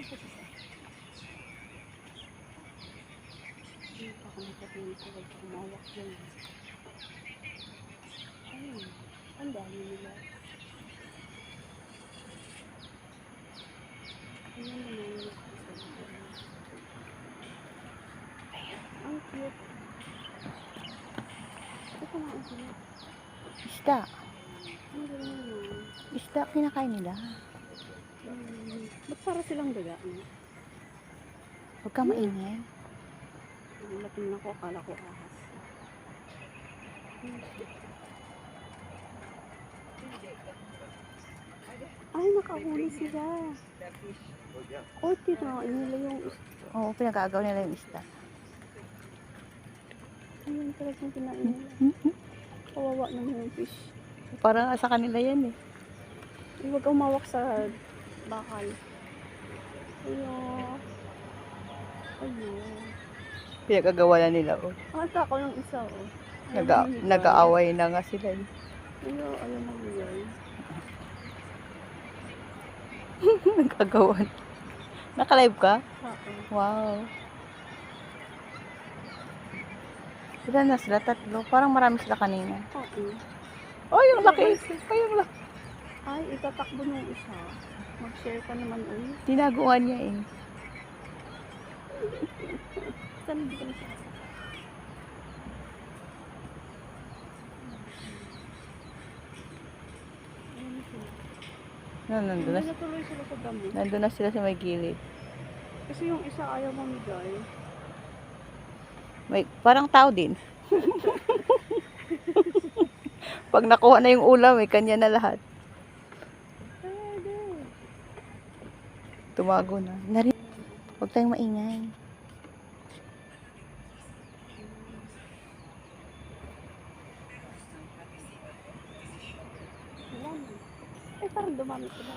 Hindi pa ako nakatingin ko. Huwag kumawak yan. Ayun. Ang dami nila. Ayan naman yung ang cute. Ito kumain sila. Isda. Ang galing naman. Isda, kinakain nila. Ba't para silang daga? Huwag ka maingay. Lating na ko, akala ko ahas. Ay, nakahuli sila. Oh, tinain nila yung isda. Oo, pinag-aagaw nila yung isda. Ayun talagang kinain nila. Kawawa naman yung fish. Parang sa kanila yan eh. Huwag umawak sa bakal. Ayun. Ayun. Pinag-agawa na nila. Oh. Ata ko yung isa, oh. Nag-aaway na nga sila. Eh. Ayun, ayun na yun. Nag-agawan. Naka-live ka? Oo. Wow. Sila na sila, tatlo. Parang marami sila kanina. Oo. Oh, yung laki. Ay, yung laki. Ay, itatakbo nung isa. Mag-share ka naman ulit. Tinaguan niya eh. Saan hindi ka nasa? Nandun na, Hindi natuloy sila sa damo. nandun na sila sa may gilid. Kasi yung isa ayaw mamigay. May, parang tao din. Pag nakuha na yung ulam, may kanya na lahat. Tumago na. Huwag tayong maingay. Ay, parang dumami sila.